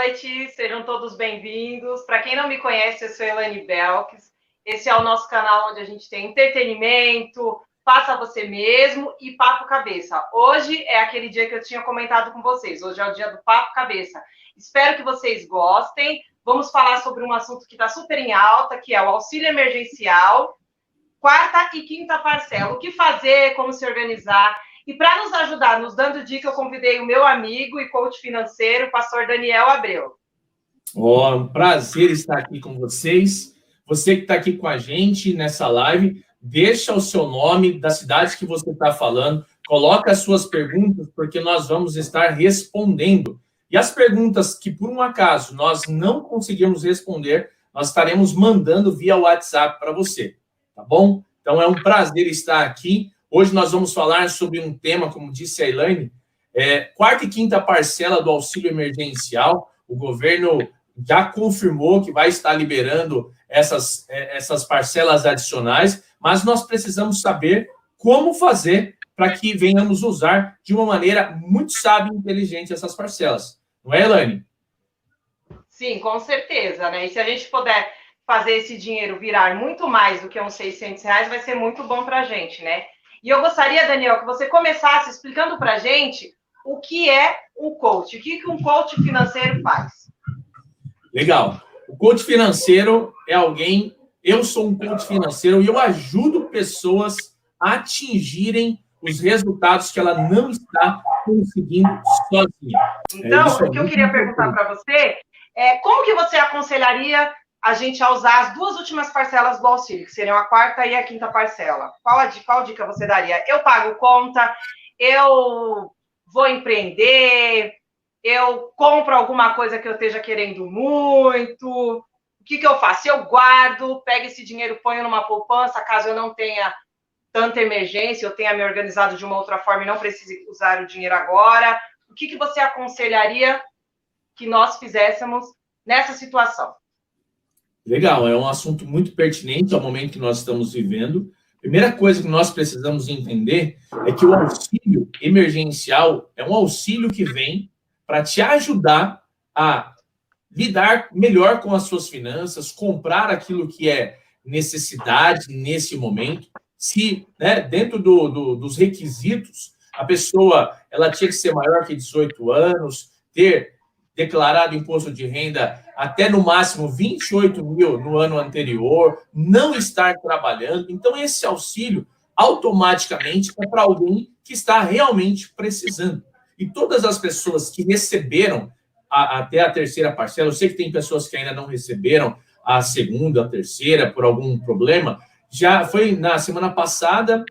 Noite, sejam todos bem-vindos. Para quem não me conhece, eu sou Elaine Belkis. Esse é o nosso canal onde a gente tem entretenimento, faça você mesmo e papo cabeça. Hoje é aquele dia que eu tinha comentado com vocês. Hoje é o dia do papo cabeça. Espero que vocês gostem. Vamos falar sobre um assunto que está super em alta, que é o auxílio emergencial, quarta e quinta parcela. O que fazer, como se organizar. E para nos ajudar, nos dando dica, eu convidei o meu amigo e coach financeiro, o pastor Daniel Abreu. É um prazer estar aqui com vocês. Você que está aqui com a gente nessa live, deixa o seu nome, da cidade que você está falando, coloca as suas perguntas, porque nós vamos estar respondendo. E as perguntas que, por um acaso, nós não conseguirmos responder, nós estaremos mandando via WhatsApp para você, tá bom? Então, é um prazer estar aqui. Hoje nós vamos falar sobre um tema, como disse a Elaine, quarta e quinta parcela do auxílio emergencial. O governo já confirmou que vai estar liberando essas parcelas adicionais, mas nós precisamos saber como fazer para que venhamos usar de uma maneira muito sábia e inteligente essas parcelas. Não é, Elaine? Sim, com certeza, né? E se a gente puder fazer esse dinheiro virar muito mais do que uns R$600, vai ser muito bom para a gente, né? E eu gostaria, Daniel, que você começasse explicando para a gente o que é um coach, o que um coach financeiro faz. Legal. O coach financeiro é alguém... Eu sou um coach financeiro e eu ajudo pessoas a atingirem os resultados que ela não está conseguindo sozinha. Então, o que eu queria perguntar para você é como que você aconselharia a gente a usar as duas últimas parcelas do auxílio, que seriam a quarta e a quinta parcela? Qual dica você daria? Eu pago conta, eu vou empreender, eu compro alguma coisa que eu esteja querendo muito, o que eu faço? Eu guardo, pego esse dinheiro, ponho numa poupança, caso eu não tenha tanta emergência, eu tenha me organizado de uma outra forma e não precise usar o dinheiro agora. O que você aconselharia que nós fizéssemos nessa situação? Legal, é um assunto muito pertinente ao momento que nós estamos vivendo. Primeira coisa que nós precisamos entender é que o auxílio emergencial é um auxílio que vem para te ajudar a lidar melhor com as suas finanças, comprar aquilo que é necessidade nesse momento. Se, né, dentro dos requisitos, a pessoa ela tinha que ser maior que 18 anos, ter declarado imposto de renda até no máximo 28 mil no ano anterior, não estar trabalhando. Então, esse auxílio automaticamente é para alguém que está realmente precisando. E todas as pessoas que receberam até a terceira parcela, eu sei que tem pessoas que ainda não receberam a segunda, a terceira, por algum problema, já foi na semana passada,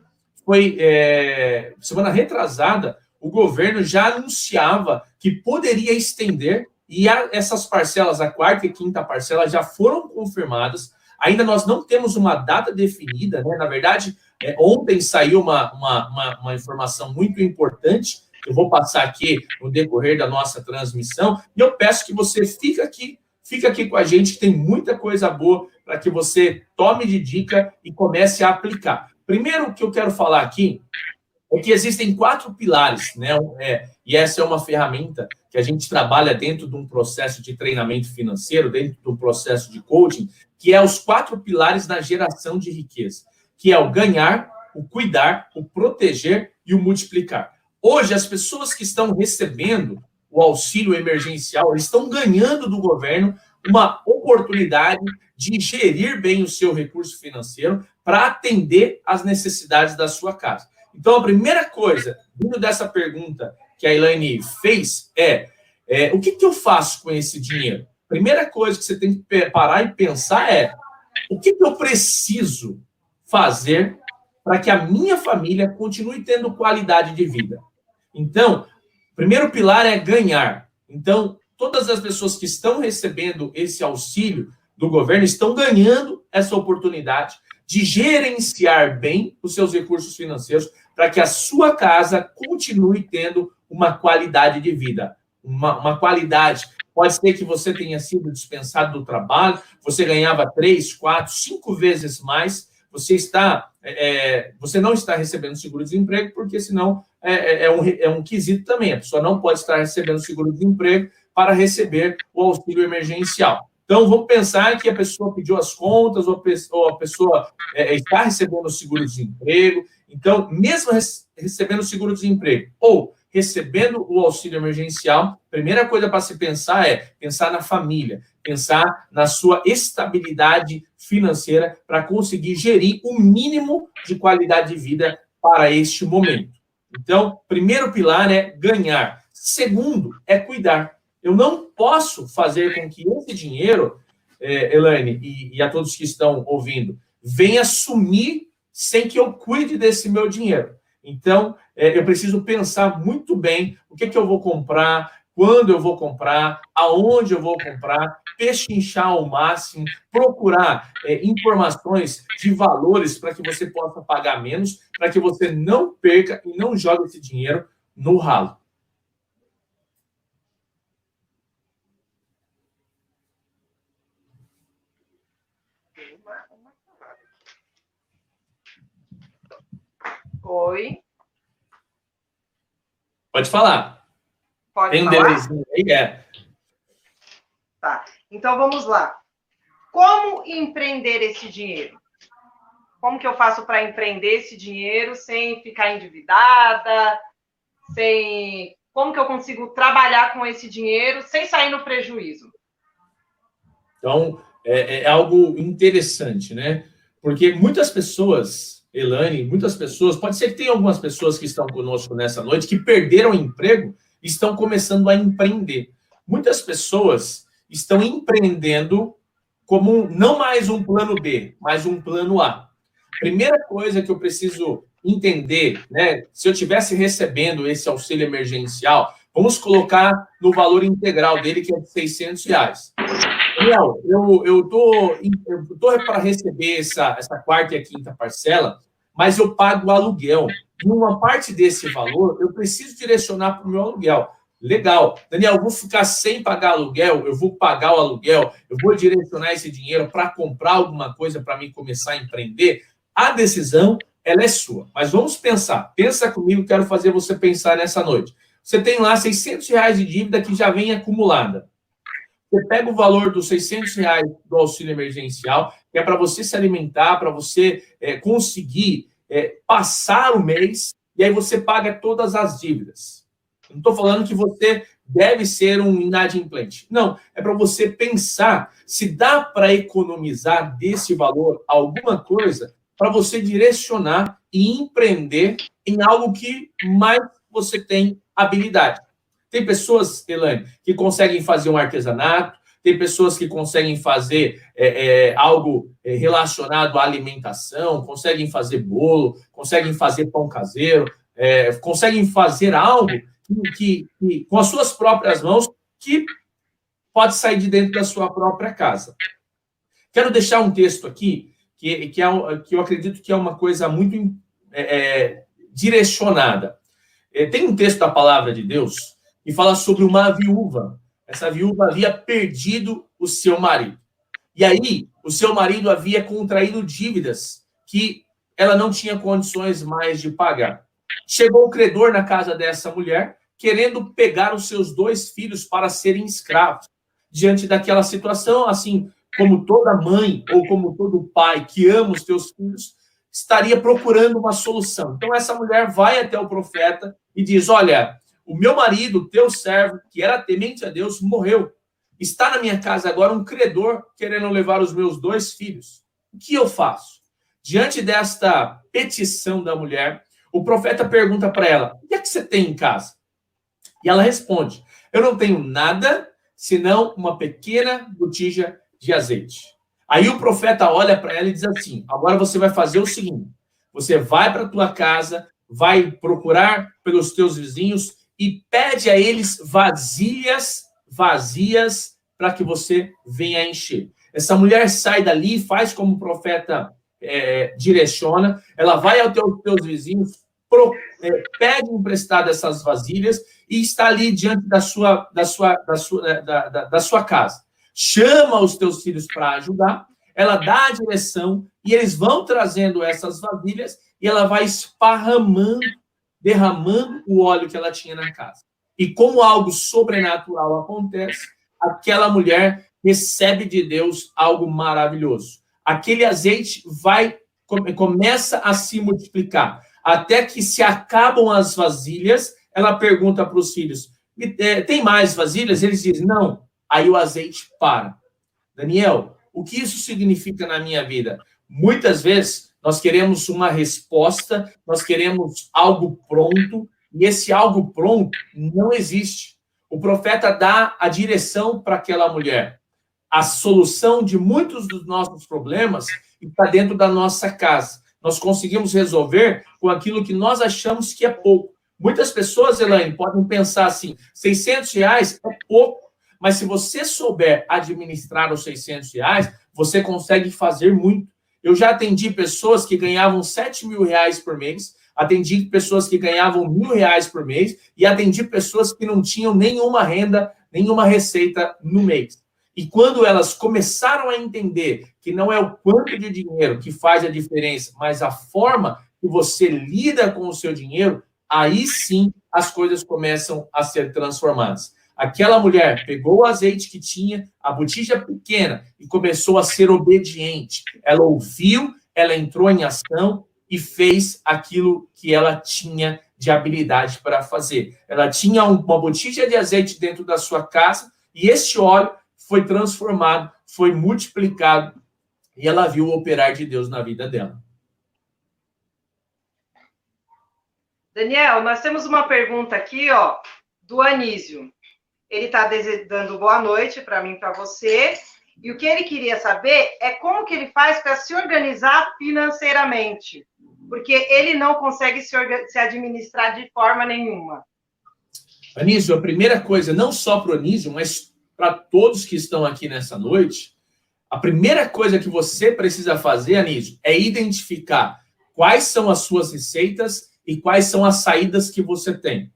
semana retrasada, o governo já anunciava que poderia estender, e essas parcelas, a quarta e quinta parcela, já foram confirmadas. Ainda nós não temos uma data definida, né? Na verdade, ontem saiu uma informação muito importante, que eu vou passar aqui no decorrer da nossa transmissão, e eu peço que você fique aqui com a gente, que tem muita coisa boa para que você tome de dica e comece a aplicar. Primeiro, o que eu quero falar aqui é que existem 4 pilares, né? E essa é uma ferramenta que a gente trabalha dentro de um processo de treinamento financeiro, dentro do processo de coaching, que é os 4 pilares da geração de riqueza, que é o ganhar, o cuidar, o proteger e o multiplicar. Hoje, as pessoas que estão recebendo o auxílio emergencial, eles estão ganhando do governo uma oportunidade de gerir bem o seu recurso financeiro para atender às necessidades da sua casa. Então, a primeira coisa, vindo dessa pergunta que a Elaine fez, o que eu faço com esse dinheiro? Primeira coisa que você tem que parar e pensar é: o que eu preciso fazer para que a minha família continue tendo qualidade de vida? Então, o primeiro pilar é ganhar. Então, todas as pessoas que estão recebendo esse auxílio do governo estão ganhando essa oportunidade de gerenciar bem os seus recursos financeiros para que a sua casa continue tendo uma qualidade de vida. Uma qualidade. Pode ser que você tenha sido dispensado do trabalho, você ganhava 3, 4, 5 vezes mais, você não está recebendo seguro-desemprego, porque senão é um quesito também. A pessoa não pode estar recebendo seguro-desemprego para receber o auxílio emergencial. Então, vamos pensar que a pessoa pediu as contas, ou a pessoa está recebendo o seguro-desemprego. Então, mesmo recebendo o seguro-desemprego ou recebendo o auxílio emergencial, a primeira coisa para se pensar é pensar na família, pensar na sua estabilidade financeira para conseguir gerir o mínimo de qualidade de vida para este momento. Então, primeiro pilar é ganhar. Segundo é cuidar. Eu não posso fazer com que esse dinheiro, Elaine, e a todos que estão ouvindo, venha sumir sem que eu cuide desse meu dinheiro. Então, eu preciso pensar muito bem o que eu vou comprar, quando eu vou comprar, aonde eu vou comprar, pechinchar ao máximo, procurar informações de valores para que você possa pagar menos, para que você não perca e não jogue esse dinheiro no ralo. Oi. Pode falar. Pode Tem falar? desenho aí, Tá. Então, vamos lá. Como empreender esse dinheiro? Como que eu faço para empreender esse dinheiro sem ficar endividada? Como que eu consigo trabalhar com esse dinheiro sem sair no prejuízo? Então, é algo interessante, né? Porque muitas pessoas, Elaine, muitas pessoas, pode ser que tenha algumas pessoas que estão conosco nessa noite que perderam o emprego e estão começando a empreender. Muitas pessoas estão empreendendo como não mais um plano B, mas um plano A. Primeira coisa que eu preciso entender, né? Se eu estivesse recebendo esse auxílio emergencial, vamos colocar no valor integral dele, que é de R$600. Daniel, eu tô para receber essa quarta e a quinta parcela, mas eu pago o aluguel. E uma parte desse valor eu preciso direcionar para o meu aluguel. Legal. Daniel, eu vou ficar sem pagar aluguel, eu vou pagar o aluguel, eu vou direcionar esse dinheiro para comprar alguma coisa para mim começar a empreender. A decisão, ela é sua. Mas vamos pensar. Pensa comigo, quero fazer você pensar nessa noite. Você tem lá R$600 de dívida que já vem acumulada. Você pega o valor dos R$600 do auxílio emergencial, que é para você se alimentar, para você conseguir passar o mês, e aí você paga todas as dívidas. Não estou falando que você deve ser um inadimplente. Não, é para você pensar se dá para economizar desse valor alguma coisa para você direcionar e empreender em algo que mais você tem habilidade. Tem pessoas, Elaine, que conseguem fazer um artesanato, tem pessoas que conseguem fazer algo relacionado à alimentação, conseguem fazer bolo, conseguem fazer pão caseiro, conseguem fazer algo que, com as suas próprias mãos, que pode sair de dentro da sua própria casa. Quero deixar um texto aqui, que eu acredito que é uma coisa muito direcionada. Tem um texto da palavra de Deus que fala sobre uma viúva. Essa viúva havia perdido o seu marido. E aí, o seu marido havia contraído dívidas que ela não tinha condições mais de pagar. Chegou o credor na casa dessa mulher, querendo pegar os seus 2 filhos para serem escravos. Diante daquela situação, assim como toda mãe ou como todo pai que ama os teus filhos, estaria procurando uma solução. Então, essa mulher vai até o profeta e diz: olha, o meu marido, teu servo, que era temente a Deus, morreu. Está na minha casa agora um credor querendo levar os meus 2 filhos. O que eu faço? Diante desta petição da mulher, o profeta pergunta para ela: o que é que você tem em casa? E ela responde: eu não tenho nada senão uma pequena botija de azeite. Aí o profeta olha para ela e diz assim: agora você vai fazer o seguinte, você vai para a tua casa, vai procurar pelos teus vizinhos e pede a eles vasilhas vazias para que você venha encher. Essa mulher sai dali, faz como o profeta direciona, ela vai aos teus vizinhos, pede emprestado essas vasilhas e está ali diante da sua casa. Chama os teus filhos para ajudar, ela dá a direção e eles vão trazendo essas vasilhas e ela vai derramando o óleo que ela tinha na casa. E como algo sobrenatural acontece, aquela mulher recebe de Deus algo maravilhoso. Aquele azeite começa a se multiplicar, até que se acabam as vasilhas, ela pergunta para os filhos, tem mais vasilhas? Eles dizem, não. Aí o azeite para. Daniel, o que isso significa na minha vida? Muitas vezes nós queremos uma resposta, nós queremos algo pronto, e esse algo pronto não existe. O profeta dá a direção para aquela mulher. A solução de muitos dos nossos problemas está dentro da nossa casa. Nós conseguimos resolver com aquilo que nós achamos que é pouco. Muitas pessoas, Elaine, podem pensar assim, R$600 é pouco, mas se você souber administrar os R$600, você consegue fazer muito. Eu já atendi pessoas que ganhavam R$7.000 por mês, atendi pessoas que ganhavam R$1.000 por mês e atendi pessoas que não tinham nenhuma renda, nenhuma receita no mês. E quando elas começaram a entender que não é o quanto de dinheiro que faz a diferença, mas a forma que você lida com o seu dinheiro, aí sim as coisas começam a ser transformadas. Aquela mulher pegou o azeite que tinha, a botija pequena, e começou a ser obediente. Ela ouviu, ela entrou em ação e fez aquilo que ela tinha de habilidade para fazer. Ela tinha uma botija de azeite dentro da sua casa e este óleo foi transformado, foi multiplicado e ela viu o operar de Deus na vida dela. Daniel, nós temos uma pergunta aqui, ó, do Anísio. Ele está desejando boa noite para mim e para você. E o que ele queria saber é como que ele faz para se organizar financeiramente. Porque ele não consegue se administrar de forma nenhuma. Anísio, a primeira coisa, não só para o Anísio, mas para todos que estão aqui nessa noite, a primeira coisa que você precisa fazer, Anísio, é identificar quais são as suas receitas e quais são as saídas que você tem.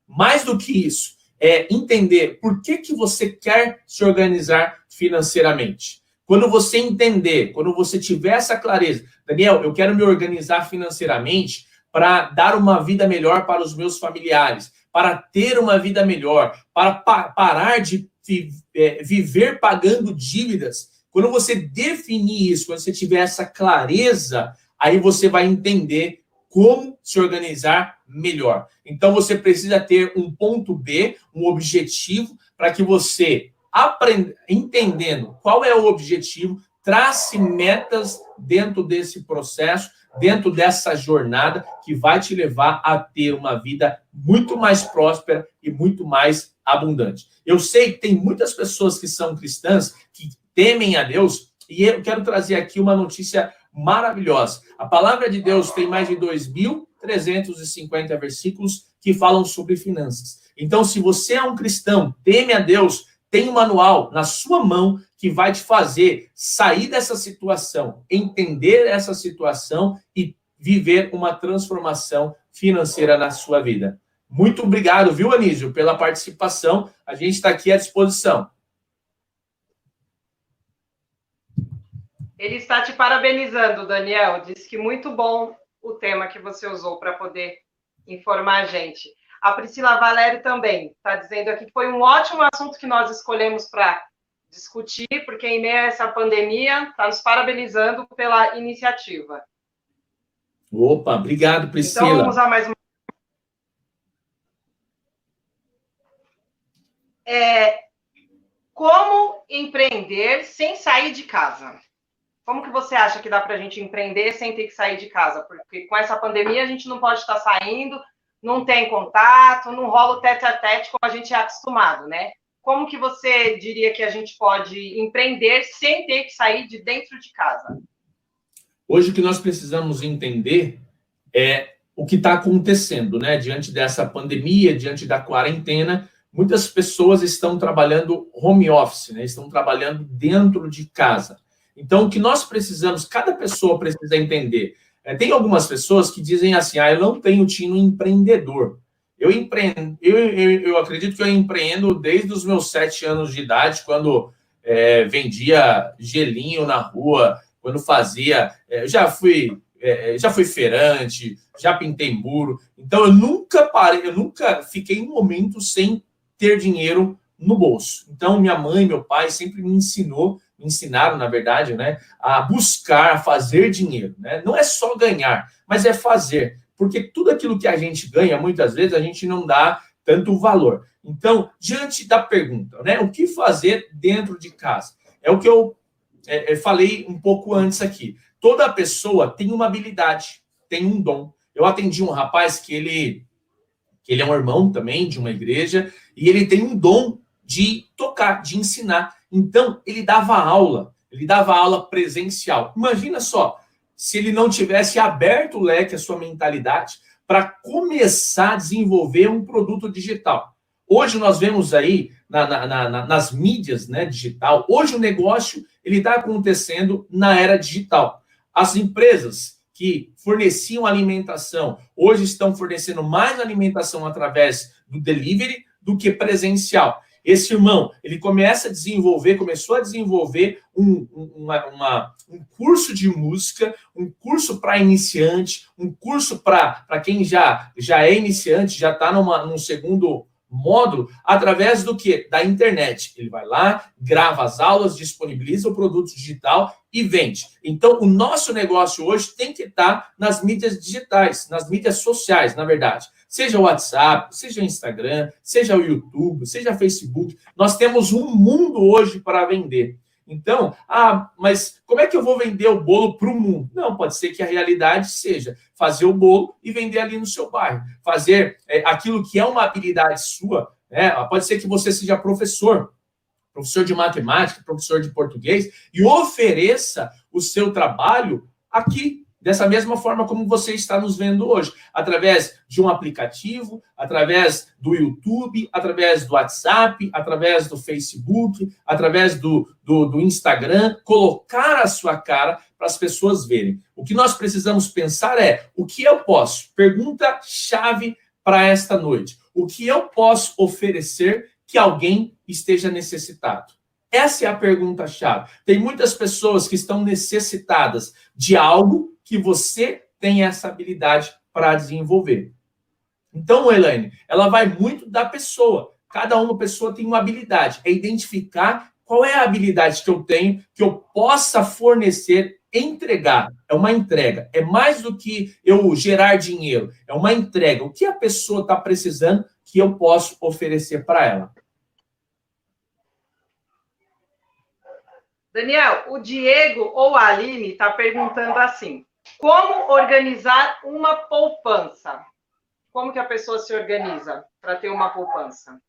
Mais do que isso, é entender por que você quer se organizar financeiramente. Quando você entender, quando você tiver essa clareza, Daniel, eu quero me organizar financeiramente para dar uma vida melhor para os meus familiares, para ter uma vida melhor, para parar de viver pagando dívidas. Quando você definir isso, quando você tiver essa clareza, aí você vai entender como se organizar melhor. Então, você precisa ter um ponto B, um objetivo, para que você, entendendo qual é o objetivo, trace metas dentro desse processo, dentro dessa jornada, que vai te levar a ter uma vida muito mais próspera e muito mais abundante. Eu sei que tem muitas pessoas que são cristãs, que temem a Deus, e eu quero trazer aqui uma notícia maravilhosa. A palavra de Deus tem mais de 2.350 versículos que falam sobre finanças. Então, se você é um cristão, teme a Deus, tem um manual na sua mão que vai te fazer sair dessa situação, entender essa situação e viver uma transformação financeira na sua vida. Muito obrigado, viu, Anísio, pela participação. A gente está aqui à disposição. Ele está te parabenizando, Daniel. Disse que muito bom o tema que você usou para poder informar a gente. A Priscila Valério também está dizendo aqui que foi um ótimo assunto que nós escolhemos para discutir, porque em meio a essa pandemia, está nos parabenizando pela iniciativa. Opa, obrigado, Priscila. Então, vamos a mais uma. Como empreender sem sair de casa? Como que você acha que dá para a gente empreender sem ter que sair de casa? Porque com essa pandemia a gente não pode estar saindo, não tem contato, não rola o tete-a-tete como a gente é acostumado, né? Como que você diria que a gente pode empreender sem ter que sair de dentro de casa? Hoje o que nós precisamos entender é o que está acontecendo, né? Diante dessa pandemia, diante da quarentena, muitas pessoas estão trabalhando home office, né? Estão trabalhando dentro de casa. Então, o que nós precisamos, cada pessoa precisa entender. Tem algumas pessoas que dizem assim, eu não tenho tino empreendedor. Eu acredito que eu empreendo desde os meus 7 anos de idade, quando vendia gelinho na rua, quando fazia... já fui já fui feirante, já pintei muro. Então, eu nunca parei, eu nunca fiquei um momento sem ter dinheiro no bolso. Então, minha mãe e meu pai sempre me ensinaram, na verdade, né, a buscar, a fazer dinheiro, né? Não é só ganhar, mas é fazer. Porque tudo aquilo que a gente ganha, muitas vezes, a gente não dá tanto valor. Então, diante da pergunta, né, o que fazer dentro de casa? É o que eu falei um pouco antes aqui. Toda pessoa tem uma habilidade, tem um dom. Eu atendi um rapaz que ele é um irmão também de uma igreja, e ele tem um dom de tocar, de ensinar. Então, ele dava aula presencial. Imagina só, se ele não tivesse aberto o leque, a sua mentalidade, para começar a desenvolver um produto digital. Hoje nós vemos aí nas mídias, né, digital, hoje o negócio ele está acontecendo na era digital. As empresas que forneciam alimentação, hoje estão fornecendo mais alimentação através do delivery do que presencial. Esse irmão, ele começou a desenvolver um curso de música, um curso para iniciante, um curso para quem já é iniciante, já está num segundo módulo, através do quê? Da internet. Ele vai lá, grava as aulas, disponibiliza o produto digital e vende. Então, o nosso negócio hoje tem que estar nas mídias digitais, nas mídias sociais, na verdade. Seja o WhatsApp, seja o Instagram, seja o YouTube, seja o Facebook. Nós temos um mundo hoje para vender. Então, mas como é que eu vou vender o bolo para o mundo? Não, pode ser que a realidade seja fazer o bolo e vender ali no seu bairro. Fazer aquilo que é uma habilidade sua, né? Pode ser que você seja professor de matemática, professor de português, e ofereça o seu trabalho aqui, dessa mesma forma como você está nos vendo hoje, através de um aplicativo, através do YouTube, através do WhatsApp, através do Facebook, através do Instagram, colocar a sua cara para as pessoas verem. O que nós precisamos pensar é, o que eu posso? Pergunta-chave para esta noite. O que eu posso oferecer que alguém esteja necessitado? Essa é a pergunta-chave. Tem muitas pessoas que estão necessitadas de algo que você tem essa habilidade para desenvolver. Então, Elaine, ela vai muito da pessoa. Cada uma pessoa tem uma habilidade. É identificar qual é a habilidade que eu tenho, que eu possa fornecer, entregar. É uma entrega. É mais do que eu gerar dinheiro. É uma entrega. O que a pessoa está precisando que eu posso oferecer para ela? Daniel, o Diego ou a Aline está perguntando assim: como organizar uma poupança? Como que a pessoa se organiza para ter uma poupança?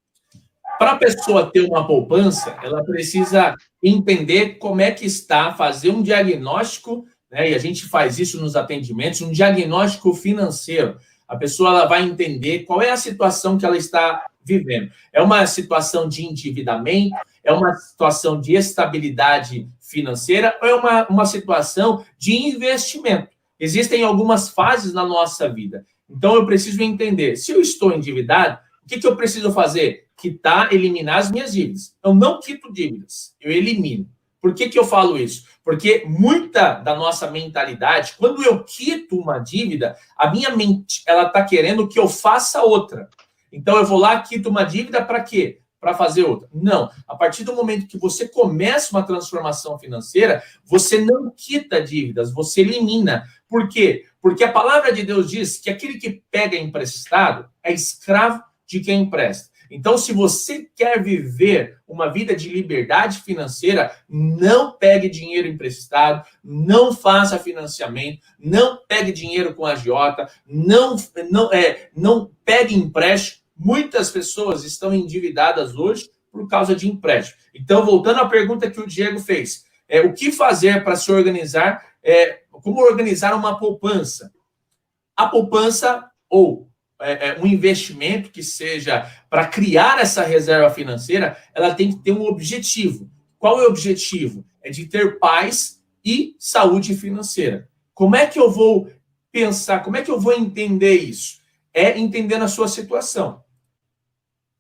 Para a pessoa ter uma poupança, ela precisa entender como é que está, fazer um diagnóstico, né? E a gente faz isso nos atendimentos, um diagnóstico financeiro. A pessoa ela vai entender qual é a situação que ela está vivendo. É uma situação de endividamento? É uma situação de estabilidade financeira? Ou é uma situação de investimento? Existem algumas fases na nossa vida. Então, eu preciso entender, se eu estou endividado, o que eu preciso fazer? Quitar, eliminar as minhas dívidas. Eu não quito dívidas, eu elimino. Por que eu falo isso? Porque muita da nossa mentalidade, quando eu quito uma dívida, a minha mente ela está querendo que eu faça outra. Então, eu vou lá, quito uma dívida para quê? Para fazer outra. Não. A partir do momento que você começa uma transformação financeira, você não quita dívidas, você elimina. Por quê? Porque a palavra de Deus diz que aquele que pega emprestado é escravo de quem empresta. Então, se você quer viver uma vida de liberdade financeira, não pegue dinheiro emprestado, não faça financiamento, não pegue dinheiro com agiota, não pegue empréstimo. Muitas pessoas estão endividadas hoje por causa de empréstimo. Então, voltando à pergunta que o Diego fez, o que fazer para se organizar? Como organizar uma poupança? A poupança ou um investimento que seja para criar essa reserva financeira, ela tem que ter um objetivo. Qual é o objetivo? É de ter paz e saúde financeira. Como é que eu vou pensar? Como é que eu vou entender isso? É entendendo a sua situação.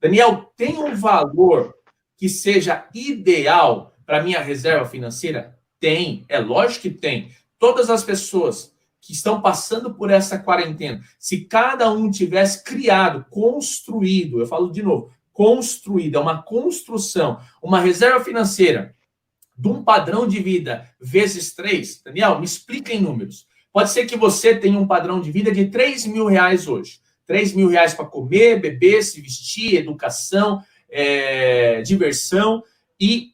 Daniel, tem um valor que seja ideal para minha reserva financeira? Tem, é lógico que tem. Todas as pessoas que estão passando por essa quarentena, se cada um tivesse criado, construído, eu falo de novo, construído, é uma construção, uma reserva financeira de um padrão de vida vezes 3, Daniel, me explica em números. Pode ser que você tenha um padrão de vida de R$3.000 hoje. R$3.000 para comer, beber, se vestir, educação, diversão, e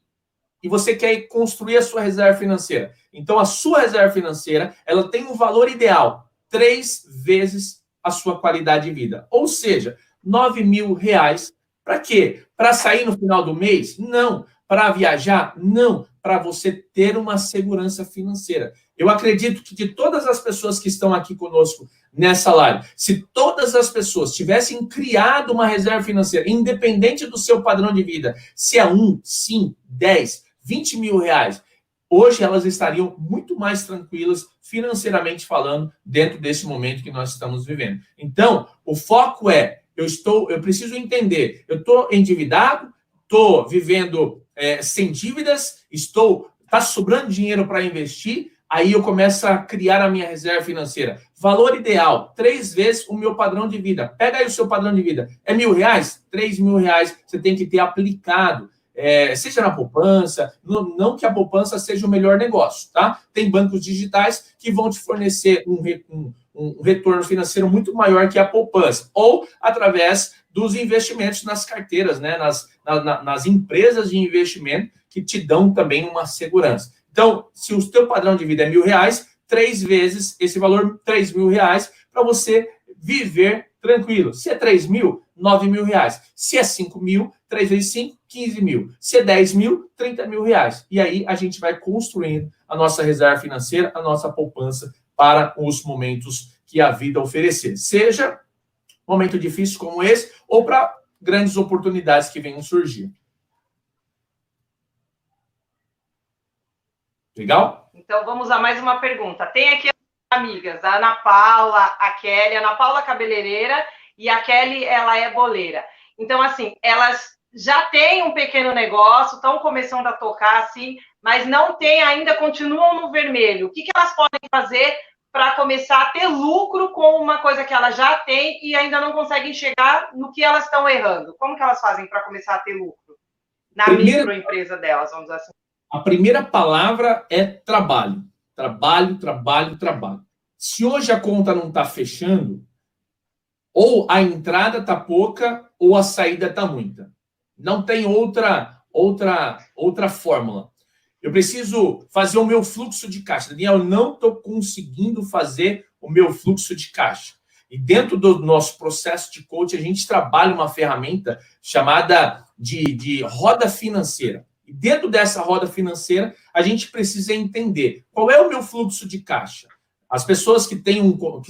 você quer construir a sua reserva financeira. Então, a sua reserva financeira, ela tem um valor ideal, 3 vezes a sua qualidade de vida. Ou seja, R$9.000. Para quê? Para sair no final do mês? Não. Para viajar? Não. Para você ter uma segurança financeira. Eu acredito que de todas as pessoas que estão aqui conosco nessa live, se todas as pessoas tivessem criado uma reserva financeira, independente do seu padrão de vida, se é 1, 5, 10, 20 mil reais, hoje elas estariam muito mais tranquilas, financeiramente falando, dentro desse momento que nós estamos vivendo. Então, o foco é, eu preciso entender, eu estou endividado, estou vivendo sem dívidas, está sobrando dinheiro para investir, aí eu começo a criar a minha reserva financeira. Valor ideal, 3 vezes o meu padrão de vida. Pega aí o seu padrão de vida. É R$1.000? R$3.000 você tem que ter aplicado. Seja na poupança, não que a poupança seja o melhor negócio, tá? Tem bancos digitais que vão te fornecer um retorno financeiro muito maior que a poupança, ou através dos investimentos nas carteiras, né? Nas empresas de investimento que te dão também uma segurança. Então, se o teu padrão de vida é R$1.000, 3 vezes esse valor, R$3.000, para você viver tranquilo. Se é 3 mil, R$9.000. Se é 5 mil, 3 vezes 5, 15 mil. Se é 10 mil, R$30.000. E aí a gente vai construindo a nossa reserva financeira, a nossa poupança para os momentos que a vida oferecer. Seja momento difícil como esse, ou para grandes oportunidades que venham surgir. Legal? Então, vamos a mais uma pergunta. Tem aqui as amigas, a Ana Paula, a Kelly. A Ana Paula é cabeleireira e a Kelly, ela é boleira. Então, assim, elas já têm um pequeno negócio, estão começando a tocar, assim, mas não tem ainda, continuam no vermelho. O que elas podem fazer para começar a ter lucro com uma coisa que elas já têm e ainda não conseguem chegar no que elas estão errando? Como que elas fazem para começar a ter lucro na microempresa delas, vamos dizer assim? A primeira palavra é trabalho. Trabalho, trabalho, trabalho. Se hoje a conta não está fechando, ou a entrada está pouca, ou a saída está muita. Não tem outra fórmula. Eu preciso fazer o meu fluxo de caixa. Daniel, eu não estou conseguindo fazer o meu fluxo de caixa. E dentro do nosso processo de coaching, a gente trabalha uma ferramenta chamada de roda financeira. E dentro dessa roda financeira, a gente precisa entender qual é o meu fluxo de caixa. As pessoas que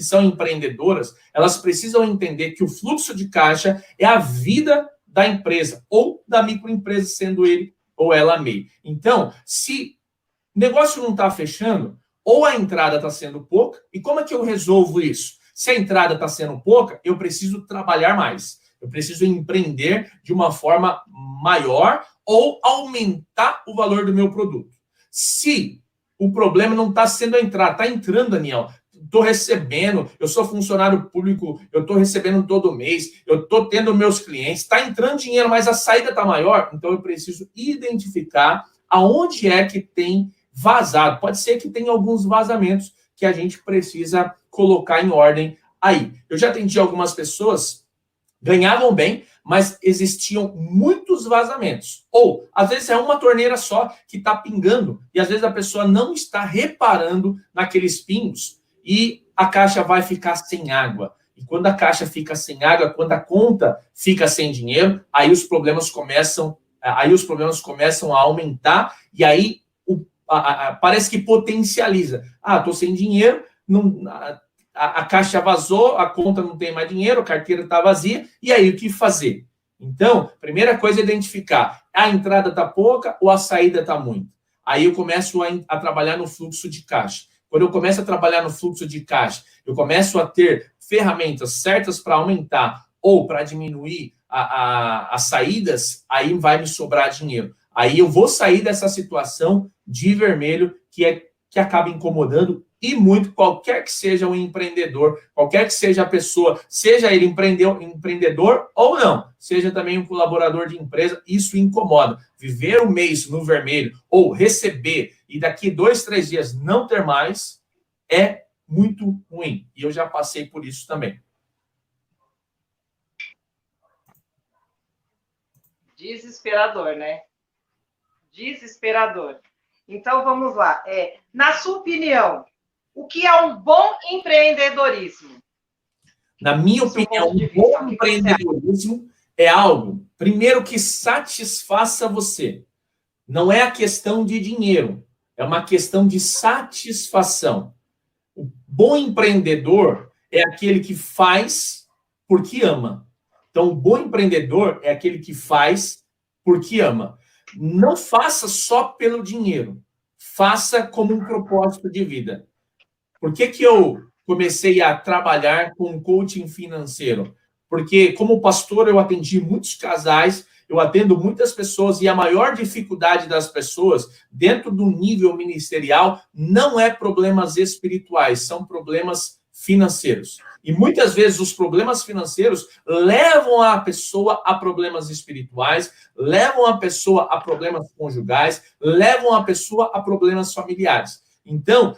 são empreendedoras, elas precisam entender que o fluxo de caixa é a vida da empresa, ou da microempresa, sendo ele ou ela MEI. Então, se o negócio não está fechando, ou a entrada está sendo pouca, e como é que eu resolvo isso? Se a entrada está sendo pouca, eu preciso trabalhar mais. Eu preciso empreender de uma forma maior ou aumentar o valor do meu produto. Se o problema não está sendo a entrada, está entrando, Daniel, estou recebendo, eu sou funcionário público, eu estou recebendo todo mês, eu estou tendo meus clientes, está entrando dinheiro, mas a saída está maior, então eu preciso identificar aonde é que tem vazado. Pode ser que tenha alguns vazamentos que a gente precisa colocar em ordem aí. Eu já atendi algumas pessoas, ganhavam bem, mas existiam muitos vazamentos. Ou, às vezes, é uma torneira só que está pingando, e às vezes a pessoa não está reparando naqueles pingos, e a caixa vai ficar sem água. E quando a caixa fica sem água, quando a conta fica sem dinheiro, aí os problemas começam a aumentar, e aí parece que potencializa. Estou sem dinheiro, a caixa vazou, a conta não tem mais dinheiro, a carteira está vazia, e aí o que fazer? Então, primeira coisa é identificar, a entrada está pouca ou a saída está muito. Aí eu começo a trabalhar no fluxo de caixa. Quando eu começo a trabalhar no fluxo de caixa, eu começo a ter ferramentas certas para aumentar ou para diminuir as saídas, aí vai me sobrar dinheiro. Aí eu vou sair dessa situação de vermelho que acaba incomodando e muito qualquer que seja o empreendedor, qualquer que seja a pessoa, seja ele empreendedor ou não, seja também um colaborador de empresa, isso incomoda. Viver o mês no vermelho ou receber e daqui 2, 3 dias não ter mais é muito ruim. E eu já passei por isso também. Desesperador, né? Desesperador. Então, vamos lá. Na sua opinião, o que é um bom empreendedorismo? Na minha opinião, um bom empreendedorismo é algo, primeiro, que satisfaça você. Não é a questão de dinheiro, é uma questão de satisfação. O bom empreendedor é aquele que faz porque ama. Então, o bom empreendedor é aquele que faz porque ama. Não faça só pelo dinheiro. Faça como um propósito de vida. Por que eu comecei a trabalhar com coaching financeiro? Porque, como pastor, eu atendi muitos casais, eu atendo muitas pessoas, e a maior dificuldade das pessoas, dentro do nível ministerial, não é problemas espirituais, são problemas financeiros. E muitas vezes os problemas financeiros levam a pessoa a problemas espirituais, levam a pessoa a problemas conjugais, levam a pessoa a problemas familiares. Então,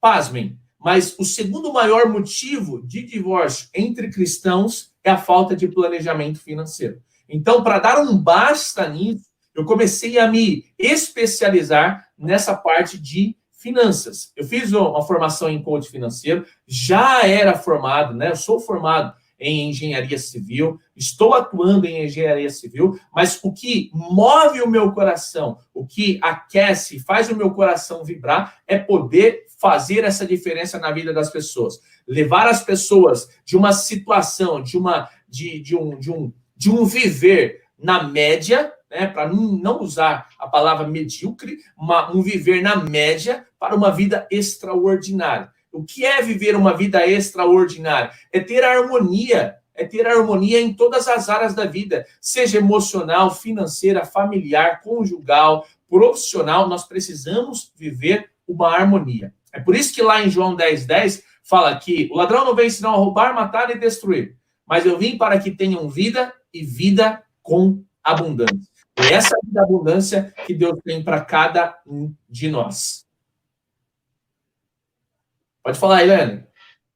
pasmem, mas o segundo maior motivo de divórcio entre cristãos é a falta de planejamento financeiro. Então, para dar um basta nisso, eu comecei a me especializar nessa parte de finanças. Eu fiz uma formação em coach financeiro, já era formado, né? Eu sou formado em engenharia civil, estou atuando em engenharia civil, mas o que move o meu coração, o que aquece, faz o meu coração vibrar, é poder fazer essa diferença na vida das pessoas. Levar as pessoas de uma situação, de um viver na média, né, para não usar a palavra medíocre, um viver na média para uma vida extraordinária. O que é viver uma vida extraordinária? É ter harmonia em todas as áreas da vida, seja emocional, financeira, familiar, conjugal, profissional. Nós precisamos viver uma harmonia. É por isso que lá em João 10:10 fala que o ladrão não vem senão a roubar, matar e destruir, mas eu vim para que tenham vida e vida com abundância. É essa vida abundância que Deus tem para cada um de nós. Pode falar, Helene.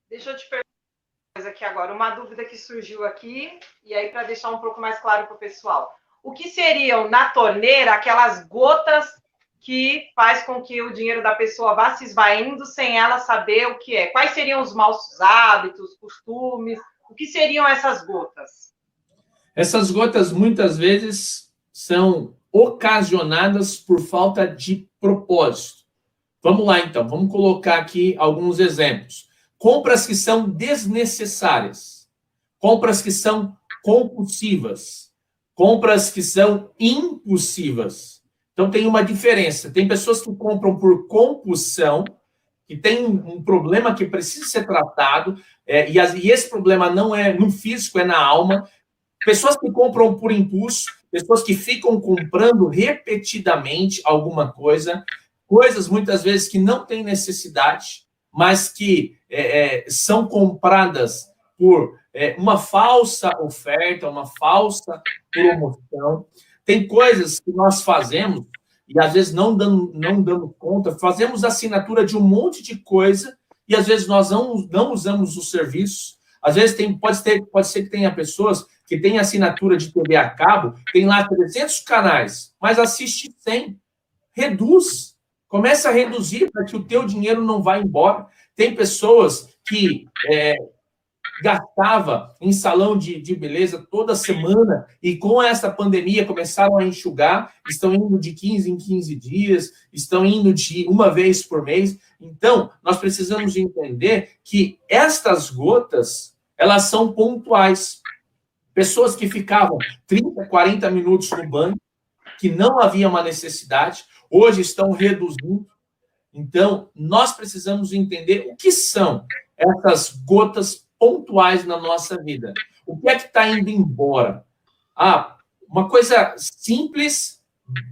Deixa eu te perguntar uma coisa aqui agora, uma dúvida que surgiu aqui, e aí para deixar um pouco mais claro para o pessoal. O que seriam, na torneira, aquelas gotas que faz com que o dinheiro da pessoa vá se esvaindo sem ela saber o que é? Quais seriam os maus hábitos, costumes? O que seriam essas gotas? Essas gotas, muitas vezes, são ocasionadas por falta de propósito. Vamos lá, então. Vamos colocar aqui alguns exemplos. Compras que são desnecessárias. Compras que são compulsivas. Compras que são impulsivas. Então, tem uma diferença. Tem pessoas que compram por compulsão, que tem um problema que precisa ser tratado, e esse problema não é no físico, é na alma. Pessoas que compram por impulso, pessoas que ficam comprando repetidamente alguma coisa, coisas muitas vezes que não têm necessidade, mas que são compradas por uma falsa oferta, uma falsa promoção. Tem coisas que nós fazemos e às vezes não damos conta, fazemos assinatura de um monte de coisa e às vezes nós não usamos os serviços. Às vezes pode ser que tenha pessoas que têm assinatura de TV a cabo, tem lá 300 canais, mas assiste 100. Reduz. Começa a reduzir para que o teu dinheiro não vá embora. Tem pessoas que gastava em salão de beleza toda semana e com essa pandemia começaram a enxugar, estão indo de 15 em 15 dias, estão indo de uma vez por mês. Então, nós precisamos entender que estas gotas, elas são pontuais. Pessoas que ficavam 30, 40 minutos no banho, que não havia uma necessidade, hoje estão reduzindo. Então, nós precisamos entender o que são essas gotas pontuais na nossa vida. O que é que está indo embora? Uma coisa simples,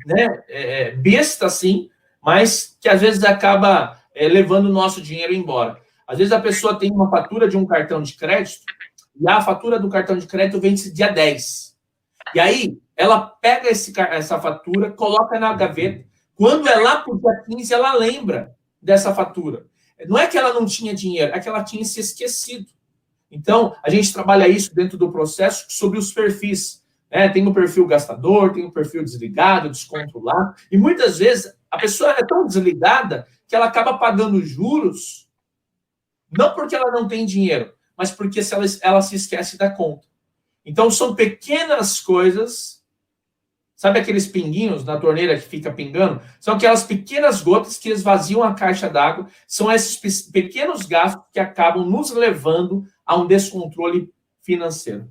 né? Besta, assim, mas que às vezes acaba levando o nosso dinheiro embora. Às vezes a pessoa tem uma fatura de um cartão de crédito e a fatura do cartão de crédito vence dia 10. E aí ela pega essa fatura, coloca na gaveta. Quando é lá por dia 15, ela lembra dessa fatura. Não é que ela não tinha dinheiro, é que ela tinha se esquecido. Então, a gente trabalha isso dentro do processo sobre os perfis. Tem o perfil gastador, tem o perfil desligado, descontrolado. E muitas vezes a pessoa é tão desligada que ela acaba pagando juros, não porque ela não tem dinheiro, mas porque ela se esquece da conta. Então, são pequenas coisas. Sabe aqueles pinguinhos na torneira que fica pingando? São aquelas pequenas gotas que esvaziam a caixa d'água. São esses pequenos gastos que acabam nos levando a um descontrole financeiro.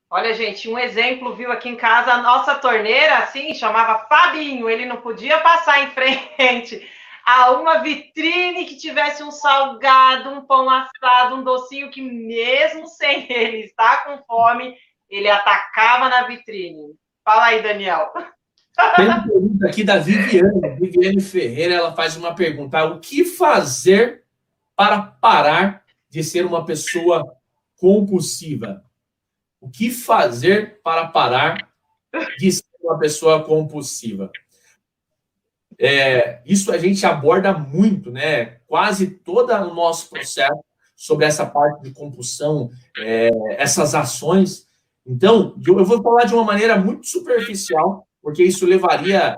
Olha, gente, um exemplo, viu, aqui em casa, a nossa torneira, assim, chamava Fabinho, ele não podia passar em frente a uma vitrine que tivesse um salgado, um pão assado, um docinho, que mesmo sem ele estar com fome, ele atacava na vitrine. Fala aí, Daniel. Tem uma pergunta aqui da Viviane Ferreira, ela faz uma pergunta: o que fazer para parar de ser uma pessoa compulsiva? O que fazer para parar de ser uma pessoa compulsiva? Isso a gente aborda muito, né? Quase todo o nosso processo sobre essa parte de compulsão, essas ações. Então, eu vou falar de uma maneira muito superficial, porque isso levaria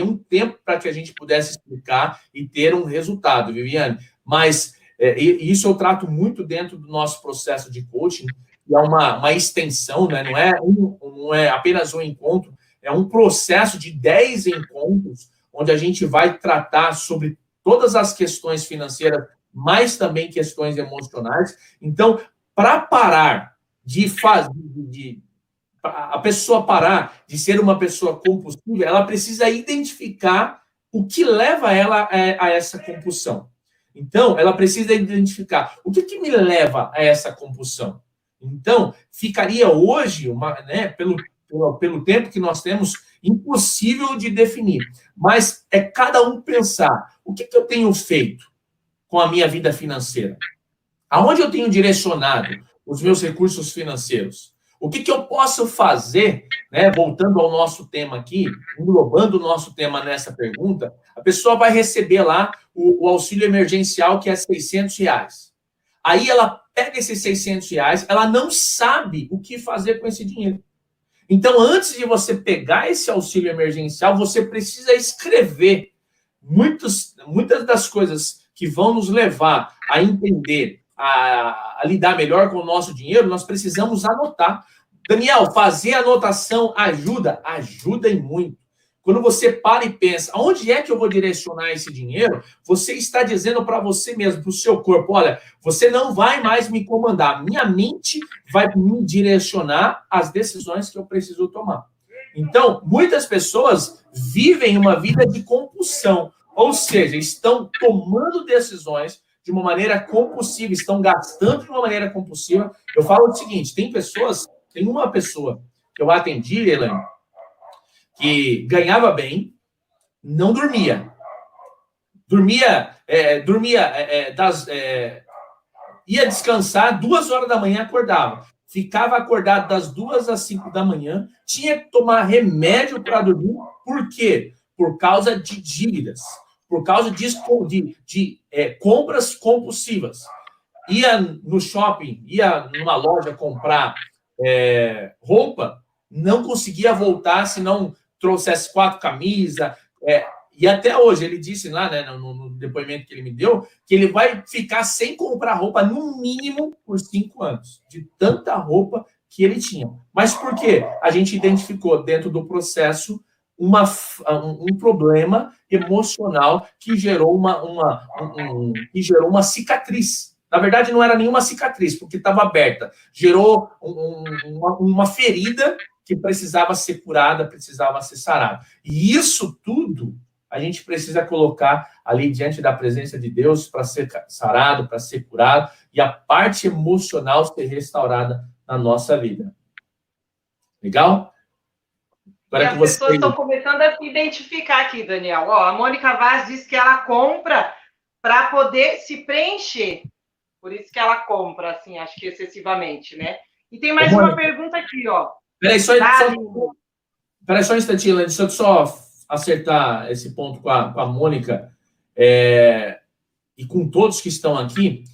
um tempo para que a gente pudesse explicar e ter um resultado, Viviane. Mas isso eu trato muito dentro do nosso processo de coaching, que é uma extensão, né? Não é apenas um encontro, é um processo de 10 encontros, onde a gente vai tratar sobre todas as questões financeiras, mas também questões emocionais. Então, para parar a pessoa parar de ser uma pessoa compulsiva, ela precisa identificar o que leva ela a essa compulsão. Então, ela precisa identificar o que me leva a essa compulsão. Então, ficaria hoje, pelo tempo que nós temos, impossível de definir. Mas é cada um pensar: o que eu tenho feito com a minha vida financeira? Aonde eu tenho direcionado os meus recursos financeiros? O que eu posso fazer, né? Voltando ao nosso tema aqui, englobando o nosso tema nessa pergunta, a pessoa vai receber lá o auxílio emergencial, que é R$600. Aí ela pega esses R$600, ela não sabe o que fazer com esse dinheiro. Então, antes de você pegar esse auxílio emergencial, você precisa escrever muitas das coisas que vão nos levar a entender, a lidar melhor com o nosso dinheiro. Nós precisamos anotar. Daniel, fazer anotação ajuda e muito. Quando você para e pensa, aonde é que eu vou direcionar esse dinheiro? Você está dizendo para você mesmo, para o seu corpo: olha, você não vai mais me comandar, minha mente vai me direcionar às decisões que eu preciso tomar. Então, muitas pessoas vivem uma vida de compulsão, ou seja, estão tomando decisões de uma maneira compulsiva, estão gastando de uma maneira compulsiva. Eu falo o seguinte: tem uma pessoa que eu atendi, Elaine, que ganhava bem, não dormia. Ia descansar, 2 horas da manhã acordava. Ficava acordado das 2 às 5 da manhã, tinha que tomar remédio para dormir. Por quê? Por causa de dívidas, por causa de compras compulsivas. Ia no shopping, ia numa loja comprar roupa, não conseguia voltar se não trouxesse 4 camisas. E até hoje, ele disse lá, né, no depoimento que ele me deu, que ele vai ficar sem comprar roupa no mínimo por 5 anos, de tanta roupa que ele tinha. Mas por quê? A gente identificou dentro do processo um problema emocional que gerou uma cicatriz. Na verdade, não era nenhuma cicatriz, porque estava aberta. Gerou uma ferida que precisava ser curada, precisava ser sarada. E isso tudo a gente precisa colocar ali diante da presença de Deus para ser sarado, para ser curado, e a parte emocional ser restaurada na nossa vida. Legal? E as pessoas estão começando a se identificar aqui, Daniel. Ó, a Mônica Vaz disse que ela compra para poder se preencher. Por isso que ela compra, assim, acho que excessivamente, né? E tem mais uma pergunta aqui, ó. Peraí, só um instantinho, deixa eu só acertar esse ponto com a Mônica e com todos que estão aqui.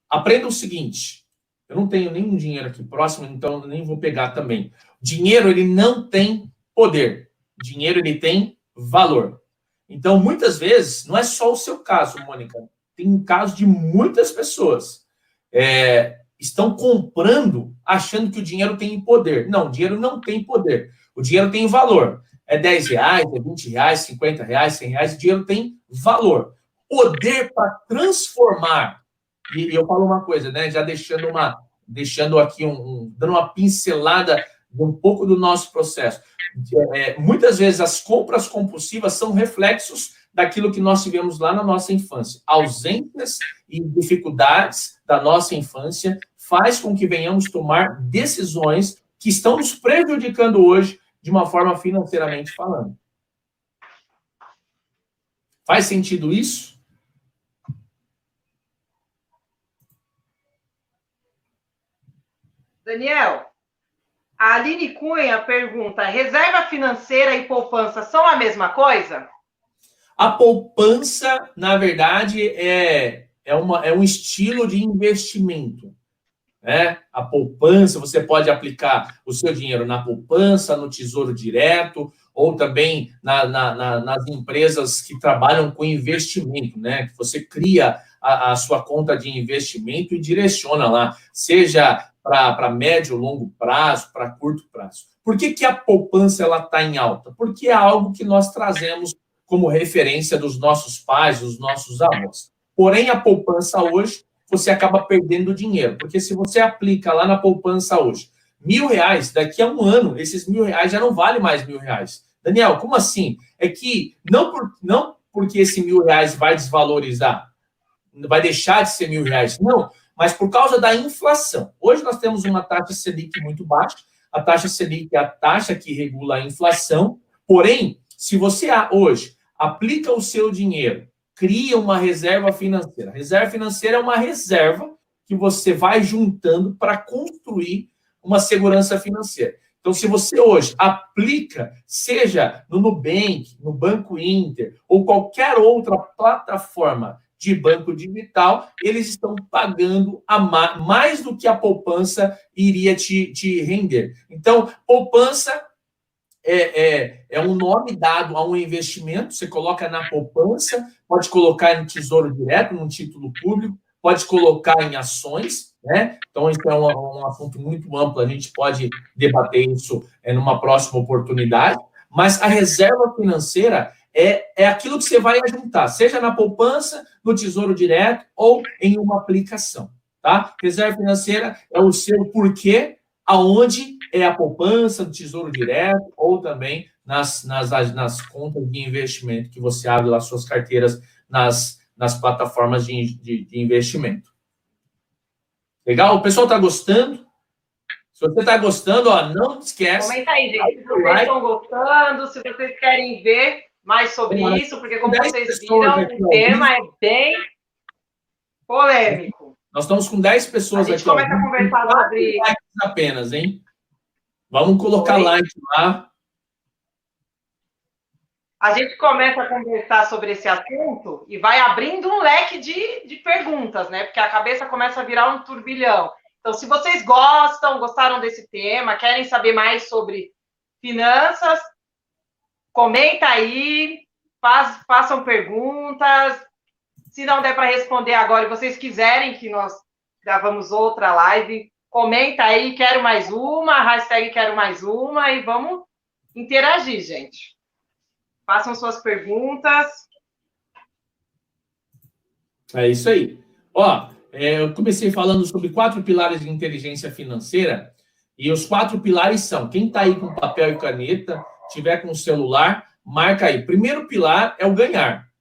Aprenda o seguinte, eu não tenho nenhum dinheiro aqui próximo, então nem vou pegar também. Dinheiro, ele não tem poder. Dinheiro, ele tem valor. Então, muitas vezes, não é só o seu caso, Mônica. Tem um caso de muitas pessoas estão comprando achando que o dinheiro tem poder. Não, o dinheiro não tem poder. O dinheiro tem valor. É R$10, é R$20, R$50, R$100, o dinheiro tem valor. Poder para transformar. E eu falo uma coisa, né? Já deixando aqui dando uma pincelada de um pouco do nosso processo. Muitas vezes as compras compulsivas são reflexos daquilo que nós tivemos lá na nossa infância. Ausências e dificuldades da nossa infância faz com que venhamos tomar decisões que estão nos prejudicando hoje de uma forma financeiramente falando. Faz sentido isso? Daniel, a Aline Cunha pergunta: reserva financeira e poupança são a mesma coisa? A poupança, na verdade, é um estilo de investimento. Né? A poupança, você pode aplicar o seu dinheiro na poupança, no Tesouro Direto, ou também nas empresas que trabalham com investimento, né? Que você cria a sua conta de investimento e direciona lá, seja para médio, longo prazo, para curto prazo. Por que a poupança está em alta? Porque é algo que nós trazemos como referência dos nossos pais, dos nossos avós. Porém, a poupança hoje, você acaba perdendo dinheiro, porque se você aplica lá na poupança hoje R$1.000, daqui a um ano, esses R$1.000 já não vale mais R$1.000. Daniel, como assim? É que não porque esse R$1.000 vai desvalorizar, vai deixar de ser R$1.000, não, mas por causa da inflação. Hoje nós temos uma taxa Selic muito baixa, a taxa Selic é a taxa que regula a inflação, porém, se você hoje aplica o seu dinheiro, cria uma reserva financeira. Reserva financeira é uma reserva que você vai juntando para construir uma segurança financeira. Então, se você hoje aplica, seja no Nubank, no Banco Inter, ou qualquer outra plataforma de banco digital, eles estão pagando mais do que a poupança iria te render. Então, poupança é um nome dado a um investimento, você coloca na poupança, pode colocar em Tesouro Direto, num título público, pode colocar em ações, né? Então, isso é um assunto muito amplo, a gente pode debater isso numa próxima oportunidade, mas a reserva financeira é aquilo que você vai juntar, seja na poupança, no Tesouro Direto ou em uma aplicação, tá? Reserva financeira é o seu porquê, aonde é a poupança, do Tesouro Direto, ou também nas contas de investimento que você abre lá suas carteiras nas plataformas de investimento. Legal? O pessoal está gostando? Se você está gostando, não esquece. Comenta aí, gente, se vocês estão gostando, se vocês querem ver mais sobre isso, porque como vocês viram, o tema é bem polêmico. Nós estamos com 10 pessoas aqui. A gente começa a conversar sobre... apenas, hein? Vamos colocar like lá. A gente começa a conversar sobre esse assunto e vai abrindo um leque de perguntas, né? Porque a cabeça começa a virar um turbilhão. Então, se vocês gostaram desse tema, querem saber mais sobre finanças, comenta aí, façam perguntas. Se não der para responder agora e vocês quiserem que nós gravamos outra live, comenta aí, quero mais uma, hashtag quero mais uma, e vamos interagir, gente. Façam suas perguntas. É isso aí. Eu comecei falando sobre 4 pilares de inteligência financeira, e os 4 pilares são, quem está aí com papel e caneta, tiver com o celular, marca aí. Primeiro pilar é o ganhar.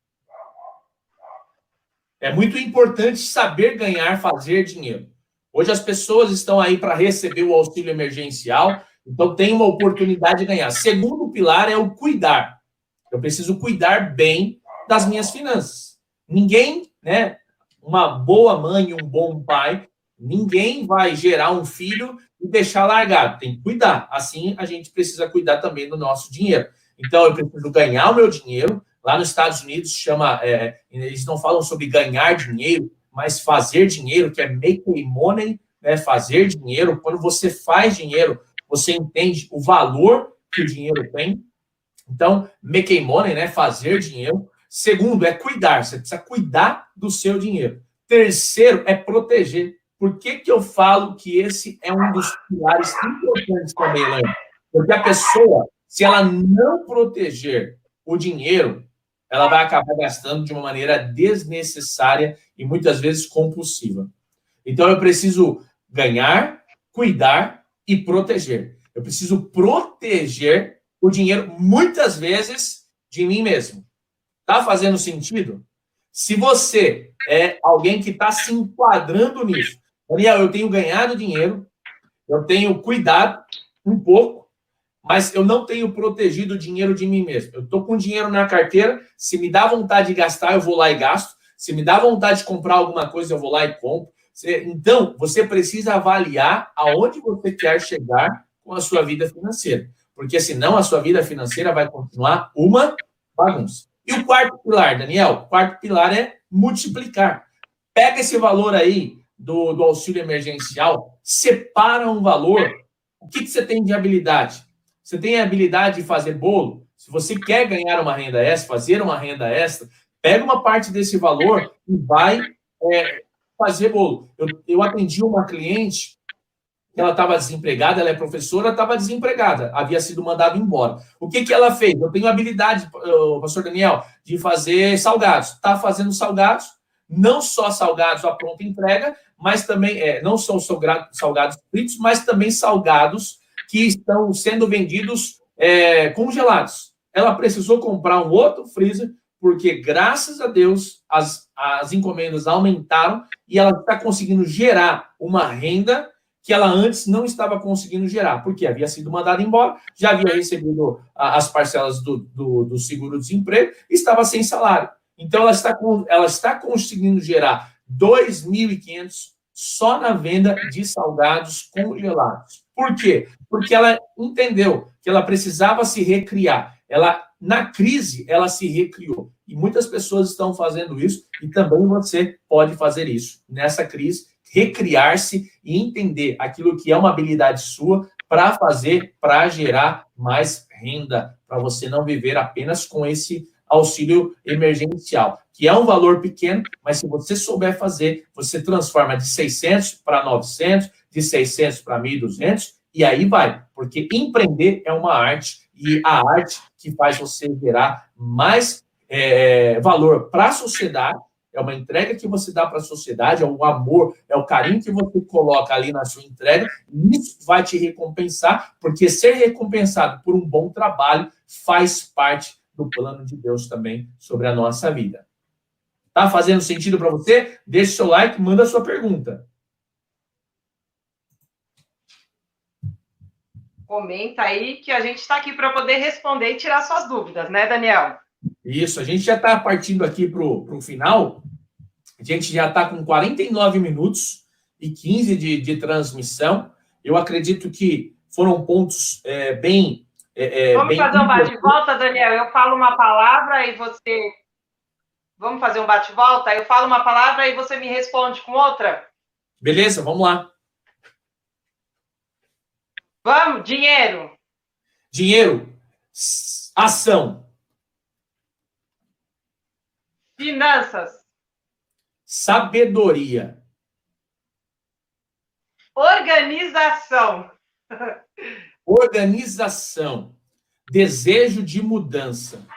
É muito importante saber ganhar, fazer dinheiro. Hoje as pessoas estão aí para receber o auxílio emergencial, Então, tem uma oportunidade de ganhar. Segundo pilar é o cuidar. Eu preciso cuidar bem das minhas finanças. Ninguém, né, uma boa mãe e um bom pai, ninguém vai gerar um filho e deixar largado. Tem que cuidar. Assim, a gente precisa cuidar também do nosso dinheiro. Então, eu preciso ganhar o meu dinheiro. Lá nos Estados Unidos, chama, eles não falam sobre ganhar dinheiro, mas fazer dinheiro, que é make money, né, fazer dinheiro. Quando você faz dinheiro, você entende o valor que o dinheiro tem. Então, make money, né, fazer dinheiro. Segundo, é cuidar. Você precisa cuidar do seu dinheiro. Terceiro, é proteger. Por que que eu falo que esse é um dos pilares importantes também, Elaine? Porque a pessoa, se ela não proteger o dinheiro, ela vai acabar gastando de uma maneira desnecessária e muitas vezes compulsiva. Então, eu preciso ganhar, cuidar e proteger. Eu preciso proteger o dinheiro, muitas vezes, de mim mesmo. Tá fazendo sentido? Se você é alguém que está se enquadrando nisso, Daniel, eu tenho ganhado dinheiro, eu tenho cuidado um pouco, mas eu não tenho protegido o dinheiro de mim mesmo. Eu estou com dinheiro na carteira, se me dá vontade de gastar, eu vou lá e gasto. Se me dá vontade de comprar alguma coisa, eu vou lá e compro. Então, você precisa avaliar aonde você quer chegar com a sua vida financeira. Porque senão a sua vida financeira vai continuar uma bagunça. E o quarto pilar, Daniel? O quarto pilar é multiplicar. Pega esse valor aí do auxílio emergencial, separa um valor. O que você tem de habilidade? Você tem a habilidade de fazer bolo? Se você quer ganhar uma renda extra, fazer uma renda extra, pega uma parte desse valor e vai fazer bolo. Eu atendi uma cliente, ela estava desempregada, ela é professora, estava desempregada, havia sido mandada embora. O que que ela fez? Eu tenho habilidade, pastor Daniel, de fazer salgados. Está fazendo salgados, não só salgados à pronta entrega, mas também, não são salgados fritos, mas também salgados que estão sendo vendidos congelados. Ela precisou comprar um outro freezer, porque, graças a Deus, as encomendas aumentaram e ela está conseguindo gerar uma renda que ela antes não estava conseguindo gerar, porque havia sido mandada embora, já havia recebido as parcelas do seguro-desemprego, estava sem salário. Então, ela está conseguindo gerar 2.500 só na venda de salgados congelados. Por quê? Porque ela entendeu que ela precisava se recriar. Na crise, ela se recriou. E muitas pessoas estão fazendo isso, e também você pode fazer isso. Nessa crise, recriar-se e entender aquilo que é uma habilidade sua para fazer, para gerar mais renda, para você não viver apenas com esse auxílio emergencial, que é um valor pequeno, mas se você souber fazer, você transforma de 600 para 900, de 600 para 1.200, e aí vai, porque empreender é uma arte, e a arte que faz você gerar mais valor para a sociedade, é uma entrega que você dá para a sociedade, é o amor, é o carinho que você coloca ali na sua entrega, e isso vai te recompensar, porque ser recompensado por um bom trabalho faz parte do plano de Deus também sobre a nossa vida. Tá fazendo sentido para você? Deixa o seu like, manda a sua pergunta. Comenta aí que a gente está aqui para poder responder e tirar suas dúvidas, né, Daniel? Isso, a gente já está partindo aqui para o final. A gente já está com 49 minutos e 15 de transmissão. Eu acredito que foram pontos bem... Vamos fazer um bate-volta, Daniel? Eu falo uma palavra e você... Vamos fazer um bate-volta? Eu falo uma palavra e você me responde com outra? Beleza, vamos lá. Vamos, dinheiro. Dinheiro, ação. Finanças. Sabedoria. Organização. Organização. Desejo de mudança.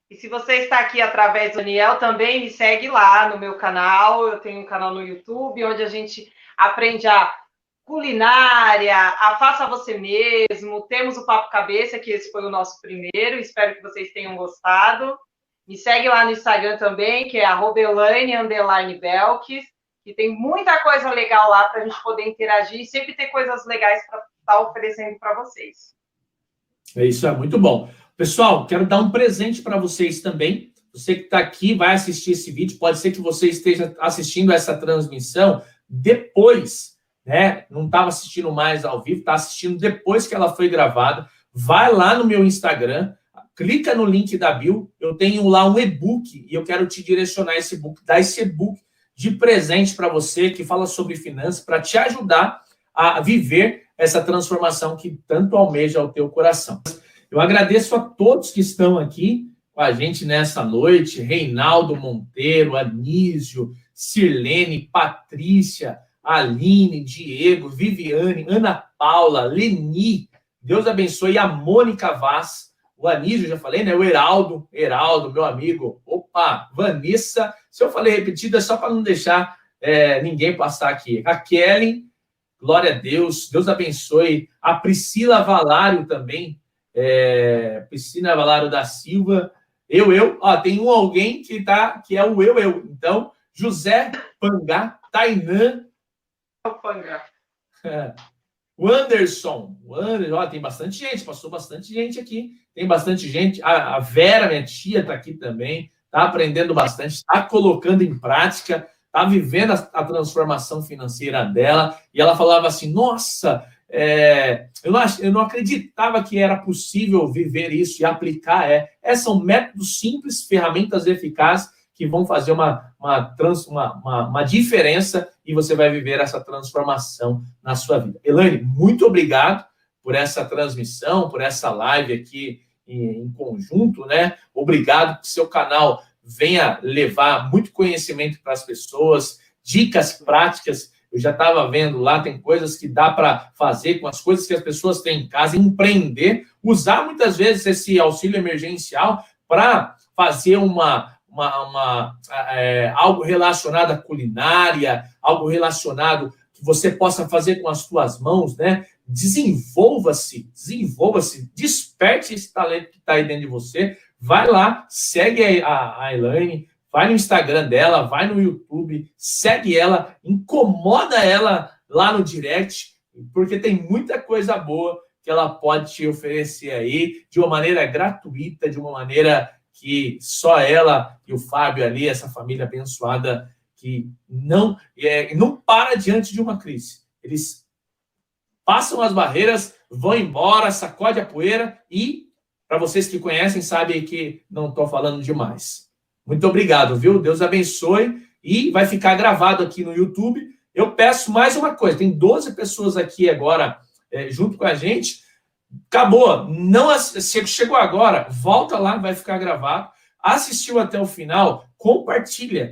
E se você está aqui através do Daniel, também me segue lá no meu canal. Eu tenho um canal no YouTube, onde a gente aprende a culinária, a faça você mesmo. Temos o Papo Cabeça, que esse foi o nosso primeiro. Espero que vocês tenham gostado. Me segue lá no Instagram também, que é @Elaine_Belkis. que tem muita coisa legal lá para a gente poder interagir e sempre ter coisas legais para estar oferecendo para vocês. Isso é muito bom. Pessoal, quero dar um presente para vocês também. Você que está aqui, vai assistir esse vídeo, pode ser que você esteja assistindo essa transmissão depois, né? Não estava assistindo mais ao vivo, está assistindo depois que ela foi gravada. Vai lá no meu Instagram, clica no link da bio, eu tenho lá um e-book e eu quero te direcionar esse e-book, dar esse e-book de presente para você que fala sobre finanças, para te ajudar a viver essa transformação que tanto almeja o teu coração. Eu agradeço a todos que estão aqui com a gente nessa noite, Reinaldo Monteiro, Anísio, Sirlene, Patrícia, Aline, Diego, Viviane, Ana Paula, Leni, Deus abençoe, a Mônica Vaz, o Anísio, já falei, né? O Heraldo, meu amigo, opa, Vanessa, se eu falei repetido é só para não deixar ninguém passar aqui. A Kelly, glória a Deus, Deus abençoe, a Priscila Valário também, Priscila Valário da Silva, ó, tem alguém que é o eu. Então, José Pangá, Tainã, o Anderson, ó, tem bastante gente, passou bastante gente aqui, tem bastante gente, a Vera, minha tia, está aqui também, está aprendendo bastante, está colocando em prática, está vivendo a transformação financeira dela, e ela falava assim, nossa, eu não acreditava que era possível viver isso e aplicar. São métodos simples, ferramentas eficazes que vão fazer uma diferença e você vai viver essa transformação na sua vida. Elaine, muito obrigado por essa transmissão, por essa live aqui em conjunto, né? Obrigado que seu canal venha levar muito conhecimento para as pessoas, dicas práticas. Eu já estava vendo lá, tem coisas que dá para fazer com as coisas que as pessoas têm em casa, empreender, usar muitas vezes esse auxílio emergencial para fazer algo relacionado à culinária, algo relacionado que você possa fazer com as suas mãos, né? Desenvolva-se, desperte esse talento que está aí dentro de você, vai lá, segue a Elaine, vai no Instagram dela, vai no YouTube, segue ela, incomoda ela lá no direct, porque tem muita coisa boa que ela pode te oferecer aí, de uma maneira gratuita, de uma maneira que só ela e o Fábio ali, essa família abençoada, que não para diante de uma crise. Eles passam as barreiras, vão embora, sacode a poeira e, para vocês que conhecem, sabem que não estou falando demais. Muito obrigado, viu? Deus abençoe e vai ficar gravado aqui no YouTube. Eu peço mais uma coisa, tem 12 pessoas aqui agora junto com a gente. Acabou, chegou agora, volta lá, vai ficar gravado. Assistiu até o final, compartilha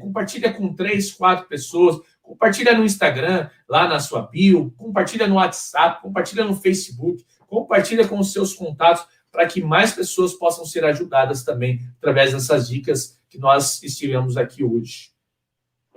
com 3, 4 pessoas, compartilha no Instagram, lá na sua bio, compartilha no WhatsApp, compartilha no Facebook, compartilha com os seus contatos, para que mais pessoas possam ser ajudadas também através dessas dicas que nós estivemos aqui hoje.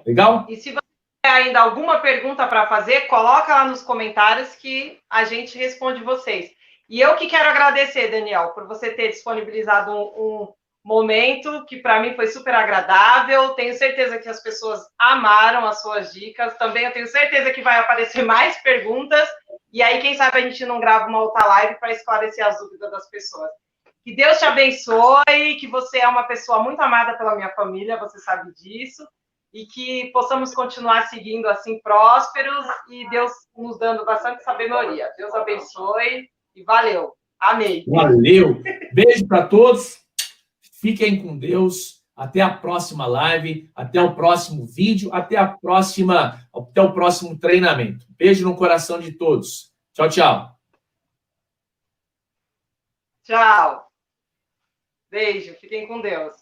Legal? E se você tem ainda alguma pergunta para fazer, coloca lá nos comentários que a gente responde vocês. E eu que quero agradecer, Daniel, por você ter disponibilizado um momento que para mim foi super agradável. Tenho certeza que as pessoas amaram as suas dicas. Também eu tenho certeza que vai aparecer mais perguntas. E aí, quem sabe a gente não grava uma outra live para esclarecer as dúvidas das pessoas. Que Deus te abençoe, que você é uma pessoa muito amada pela minha família, você sabe disso. E que possamos continuar seguindo assim prósperos e Deus nos dando bastante sabedoria. Deus abençoe e valeu. Amém. Valeu. Beijo para todos. Fiquem com Deus. Até a próxima live, até o próximo vídeo, até o próximo treinamento. Beijo no coração de todos. Tchau, tchau. Tchau. Beijo. Fiquem com Deus.